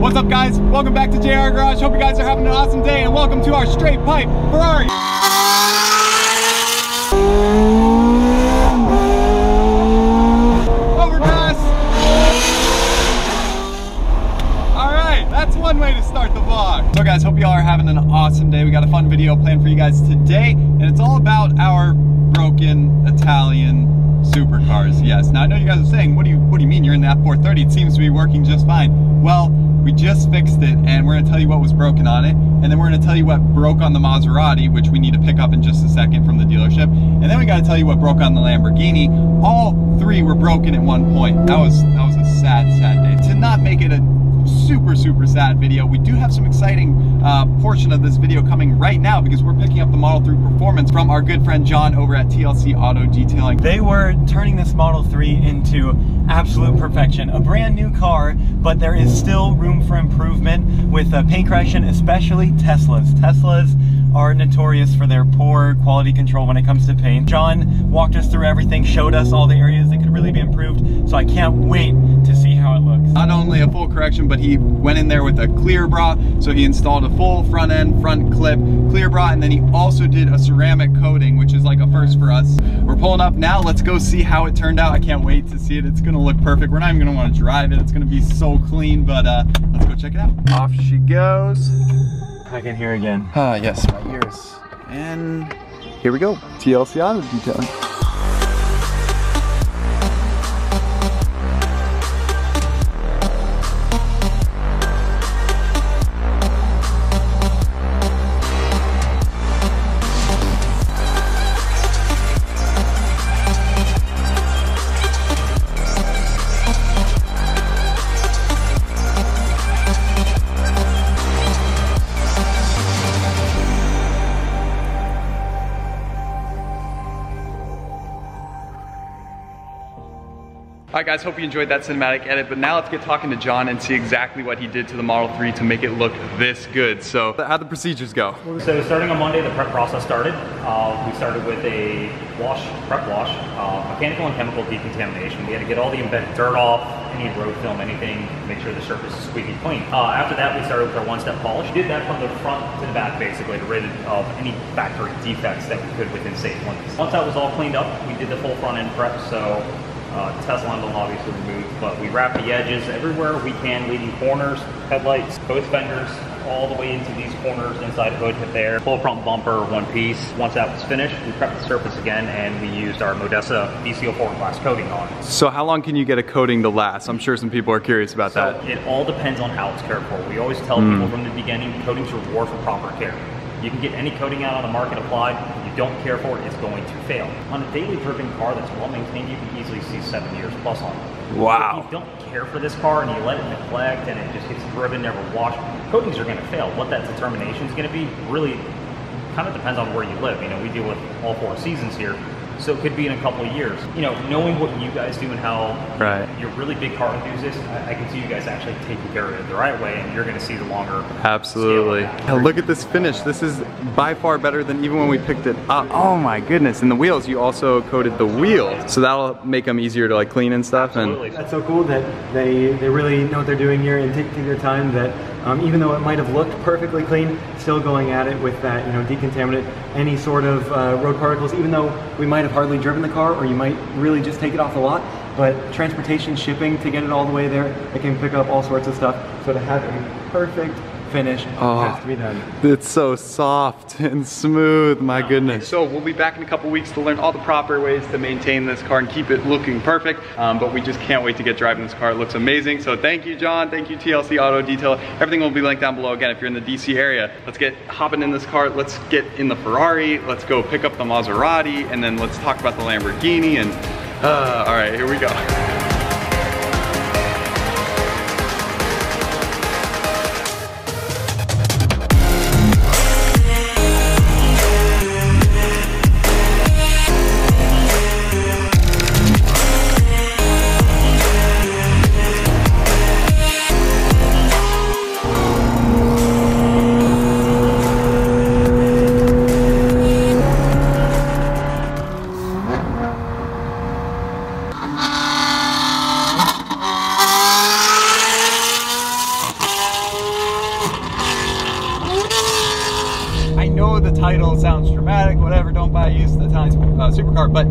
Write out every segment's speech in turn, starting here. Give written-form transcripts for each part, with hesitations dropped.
What's up, guys? Welcome back to JR Garage. Hope you guys are having an awesome day, and welcome to our straight pipe Ferrari. Overpass. All right, that's one way to start the vlog. So guys, hope y'all are having an awesome day. We got a fun video planned for you guys today, and it's all about our broken Italian supercars. Yes, now I know you guys are saying, what do you mean you're in the F430? It seems to be working just fine. Well, we just fixed it, and we're gonna tell you what was broken on it, and then we're gonna tell you what broke on the Maserati, which we need to pick up in just a second from the dealership, and then we gotta tell you what broke on the Lamborghini. All three were broken at one point. That was a sad day. To not make it a super sad video, we do have some exciting portion of this video coming right now, because we're picking up the Model 3 Performance from our good friend John over at TLC Auto Detailing. They were turning this Model 3 into absolute perfection. A brand new car, but there is still room for improvement with paint correction, especially Teslas. Teslas are notorious for their poor quality control when it comes to paint. John walked us through everything, showed us all the areas that could really be improved, so I can't wait to see how it looks. Not only a full correction, but he went in there with a clear bra, so he installed a full front end, front clip, clear bra, and then he also did a ceramic coating, which is like a first for us. We're pulling up now, let's go see how it turned out. I can't wait to see it. It's gonna look perfect. We're not even gonna wanna drive it. It's gonna be so clean, but let's go check it out. Off she goes. I can hear again. Yes, my ears. And here we go, TLC Auto Detailing. Alright guys, hope you enjoyed that cinematic edit, but now let's get talking to John and see exactly what he did to the Model 3 to make it look this good. So, how'd the procedures go? So starting on Monday, the prep process started. We started with a prep wash, mechanical and chemical decontamination. We had to get all the embedded dirt off, any road film, anything, make sure the surface is squeaky clean. After that, we started with our one-step polish. We did that from the front to the back, basically, to rid of any factory defects that we could within safe limits. Once that was all cleaned up, we did the full front-end prep, so Tesla emblem obviously removed, but we wrapped the edges everywhere we can, leading corners, headlights, both fenders, all the way into these corners, inside hood, hip there. Full front bumper, one piece. Once that was finished, we prepped the surface again, and we used our Modessa VCO4 glass coating on it. So how long can you get a coating to last? I'm sure some people are curious about that. It all depends on how it's cared for. We always tell people from the beginning, coatings reward for proper care. You can get any coating out on the market applied. If you don't care for it, it's going to fail. On a daily driven car that's well maintained, you can easily see 7 years plus on it. Wow. If you don't care for this car and you let it neglect and it just gets driven, never washed, coatings are going to fail. What that determination is going to be really kind of depends on where you live. You know, we deal with all 4 seasons here, so it could be in a couple of years. You know, knowing what you guys do and how you're really big car enthusiasts, I can see you guys actually taking care of it the right way, and you're going to see the longer. Absolutely. Now look at this finish. This is by far better than even when we picked it up. Oh my goodness. And the wheels, you also coated the wheels, so that'll make them easier to like clean and stuff. Absolutely. That's so cool that they really know what they're doing here and taking their time, that even though it might have looked perfectly clean, still going at it with that, you know, decontaminate any sort of road particles, even though we might have hardly driven the car, or you might really just take it off the lot, but transportation, shipping to get it all the way there, it can pick up all sorts of stuff. So to have a perfect finish has to be done. It's so soft and smooth, my goodness. So we'll be back in a couple weeks to learn all the proper ways to maintain this car and keep it looking perfect, but we just can't wait to get driving this car. It looks amazing. So thank you, John. Thank you, TLC Auto Detail. Everything will be linked down below. Again, if you're in the DC area, let's get hopping in this car. Let's get in the Ferrari. Let's go pick up the Maserati, and then let's talk about the Lamborghini. And all right, here we go. know the title sounds dramatic, whatever, don't buy a used Italian supercar, but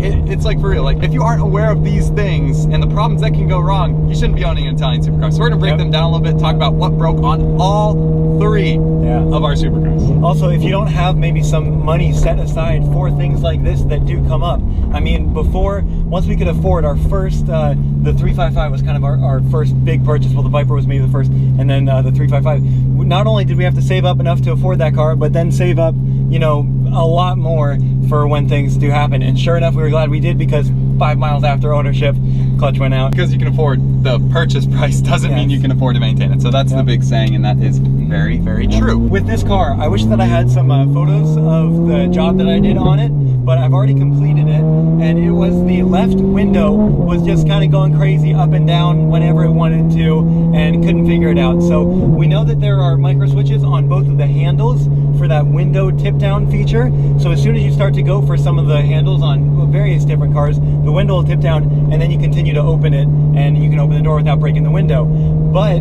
it's like for real. Like, if you aren't aware of these things and the problems that can go wrong, you shouldn't be owning an Italian supercar. So we're gonna break them down a little bit, talk about what broke on all three of our supercars. Also, if you don't have maybe some money set aside for things like this that do come up, I mean, before, once we could afford our first, the 355 was kind of our first big purchase. Well, the Viper was maybe the first, and then the 355. Not only did we have to save up enough to afford that car, but then save up, you know, a lot more for when things do happen. And sure enough, we were glad we did, because 5 miles after ownership, clutch went out. Because you can afford the purchase price doesn't mean you can afford to maintain it. So that's the big saying, and that is very, very true. With this car, I wish that I had some photos of the job that I did on it, but I've already completed it, and it was the left window was just kind of going crazy up and down whenever it wanted to, and couldn't figure it out. So we know that there are micro switches on both of the handles for that window tip down feature. So as soon as you start to go for some of the handles on various different cars, the window will tip down, and then you continue to open it, and you can open the door without breaking the window. But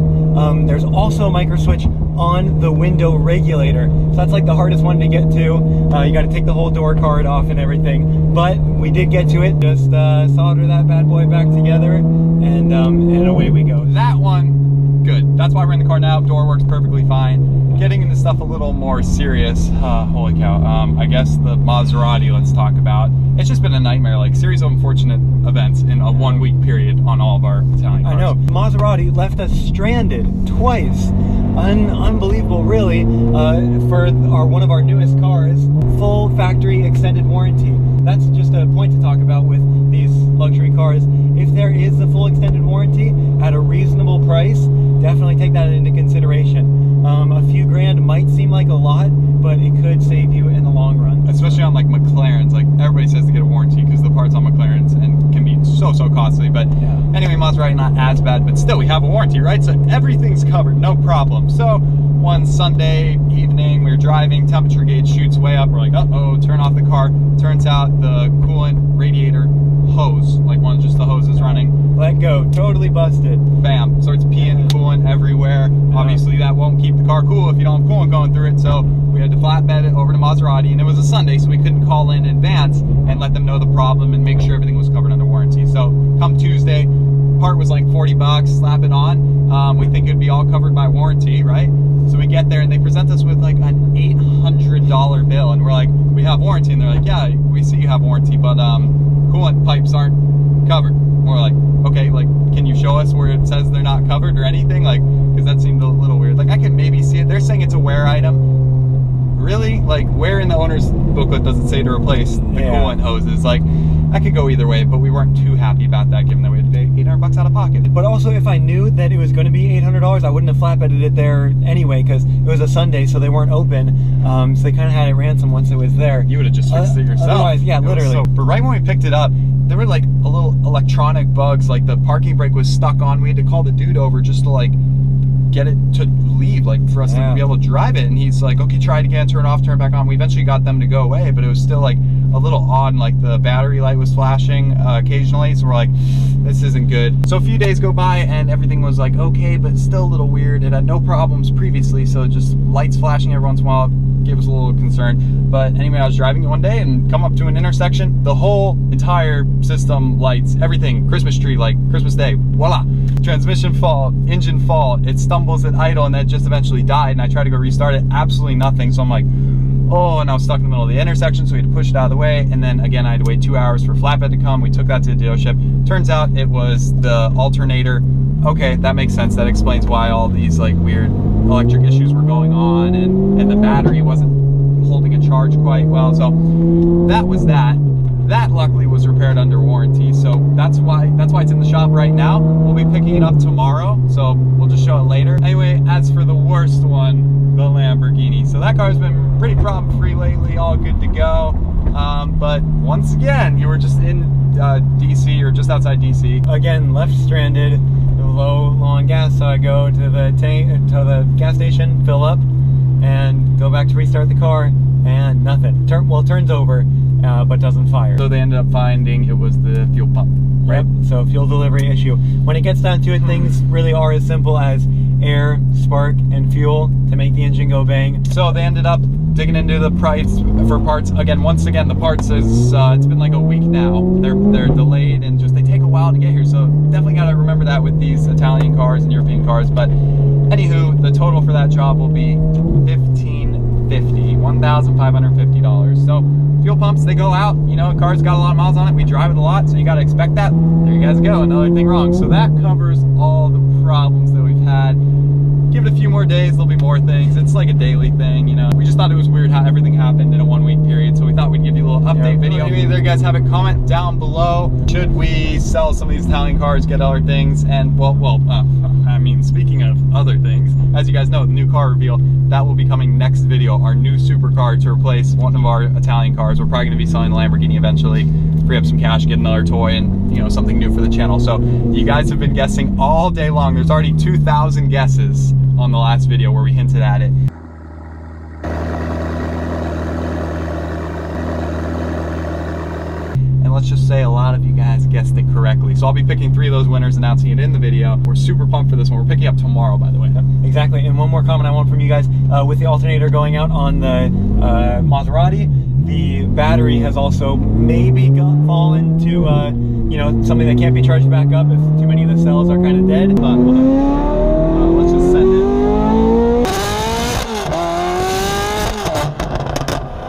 there's also a micro switch on the window regulator. So that's like the hardest one to get to. You got to take the whole door card off and everything. But we did get to it. Just solder that bad boy back together, and away we go. That one, good. That's why we're in the car now. Door works perfectly fine. Getting into stuff a little more serious. Holy cow. I guess the Maserati, let's talk about. It's just been a nightmare, like series of unfortunate events in a 1 week period on all of our Italian cars. I know. Maserati left us stranded twice. Unbelievable, really, for one of our newest cars. Full factory extended warranty. That's just a point to talk about with these luxury cars. If there is a full extended warranty at a reasonable price, definitely take that into consideration. A few grand might seem like a lot, but it could save you in the long run. Especially on like McLarens. Like, everybody says to get a warranty because the parts on McLarens and can be so costly. But anyway, Maserati not as bad, but still we have a warranty, right? So everything's covered, no problem. So one Sunday evening, we were driving, temperature gauge shoots way up. We're like, uh-oh, turn off the car. Turns out the coolant radiator hose, like one of just the hoses running, let go, totally busted. Bam, starts peeing coolant everywhere. Obviously that won't keep the car cool if you don't have coolant going through it, so we had to flatbed it over to Maserati, and it was a Sunday, so we couldn't call in advance and let them know the problem and make sure everything was covered under warranty. So come Tuesday, part was like 40 bucks, slap it on. We think it'd be all covered by warranty, right? So we get there and they present us with like an $800 bill, and we're like, we have warranty, and they're like, yeah, we see you have warranty, but coolant pipes aren't covered. We're like, okay, like, can you show us where it says they're not covered or anything? Like, because that seemed a little weird. Like, I can maybe see it. They're saying it's a wear item. Really? Like, where in the owner's booklet does it say to replace the coolant hoses? Like, I could go either way, but we weren't too happy about that, given that we had to pay 800 bucks out of pocket. But also, if I knew that it was going to be $800, I wouldn't have flatbedded it there anyway, because it was a Sunday, so they weren't open. So they kind of had it ransom once it was there. You would have just fixed it yourself. Otherwise, yeah, literally. But right when we picked it up, there were like a little electronic bugs, like the parking brake was stuck on. We had to call the dude over just to like get it to leave, like for us to be able to drive it. And he's like, okay, try it again, turn it off, turn it back on. We eventually got them to go away, but it was still like a little odd, and like the battery light was flashing occasionally. So we're like, this isn't good. So a few days go by and everything was like okay, but still a little weird. It had no problems previously, so just lights flashing every once in a while gave us a little concern. But anyway, I was driving it one day and come up to an intersection, the whole entire system lights, everything, Christmas tree, like Christmas Day, voila. Transmission fault, engine fault, it stumbles at idle, and that just eventually died, and I tried to go restart it, absolutely nothing. So I'm like, oh, and I was stuck in the middle of the intersection, so we had to push it out of the way. And then again, I had to wait 2 hours for flatbed to come. We took that to the dealership. Turns out it was the alternator. Okay, that makes sense. That explains why all these like weird electric issues were going on, and the battery wasn't holding a charge quite well. So that was that. That luckily was repaired under warranty, so that's why it's in the shop right now. We'll be picking it up tomorrow, so we'll just show it later. Anyway, as for the worst one, the Lamborghini. So that car's been pretty problem-free lately, all good to go. But once again, you were just in DC, or just outside DC. Again, left stranded, low on gas, so I go to the tank, to the gas station, fill up, and go back to restart the car, and nothing. Turns over. but doesn't fire. So they ended up finding it was the fuel pump, right? Yep. So fuel delivery issue. When it gets down to it, things really are as simple as air, spark, and fuel to make the engine go bang. So they ended up digging into the price for parts. Once again, the parts is it's been like a week now. They're delayed and just they take a while to get here. So definitely got to remember that with these Italian cars and European cars. But anywho, the total for that job will be $1,550. So fuel pumps, they go out. You know, car's got a lot of miles on it. We drive it a lot, so you got to expect that. There you guys go, another thing wrong. So that covers all the problems that we've had. Give it a few more days, there'll be more things. It's like a daily thing, you know. We just thought it was weird how everything happened in a 1 week period, so we thought we'd give you a little update video. Maybe there you guys have it, comment down below. Should we sell some of these Italian cars, get other things? And I mean, speaking of other things, as you guys know, the new car reveal, that will be coming next video. Our new supercar to replace one of our Italian cars. We're probably gonna be selling the Lamborghini eventually, free up some cash, get another toy, and you know, something new for the channel. So you guys have been guessing all day long. There's already 2,000 guesses on the last video where we hinted at it. And let's just say a lot of you guys guessed it correctly. So I'll be picking 3 of those winners, announcing it in the video. We're super pumped for this one. We're picking up tomorrow, by the way. Exactly, and one more comment I want from you guys. With the alternator going out on the Maserati, the battery has also maybe fallen to you know, something that can't be charged back up if too many of the cells are kind of dead. Let's just send it.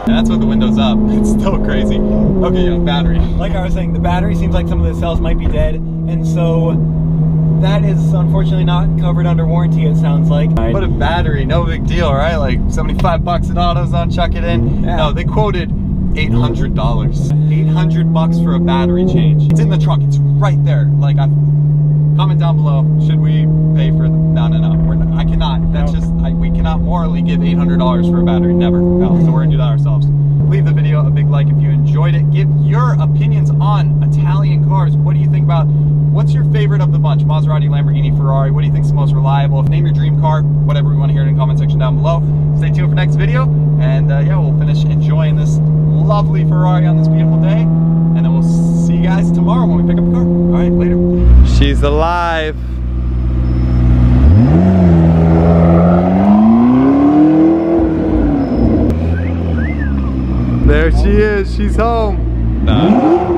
And that's with the windows up. It's still crazy. Okay, yeah, battery. Like I was saying, the battery seems like some of the cells might be dead, and so that is unfortunately not covered under warranty, it sounds like. But a battery, no big deal, right? Like 75 bucks at AutoZone, chuck it in. Yeah. No, they quoted $800. 800 bucks for a battery change. It's in the trunk, it's right there. Like, comment down below, should we pay for the, no, I cannot. That's just, we cannot morally give $800 for a battery, never. No, so we're gonna do that ourselves. Leave the video a big like if you enjoyed it. Give your opinions on Italian cars. What do you think about, what's your favorite of the bunch? Maserati, Lamborghini, Ferrari, what do you think is the most reliable? Name your dream car, whatever we want to hear in the comment section down below. Stay tuned for next video, and yeah, we'll finish enjoying this lovely Ferrari on this beautiful day, and then we'll see you guys tomorrow when we pick up the car. All right, later. She's alive. There she is, she's home. Nah.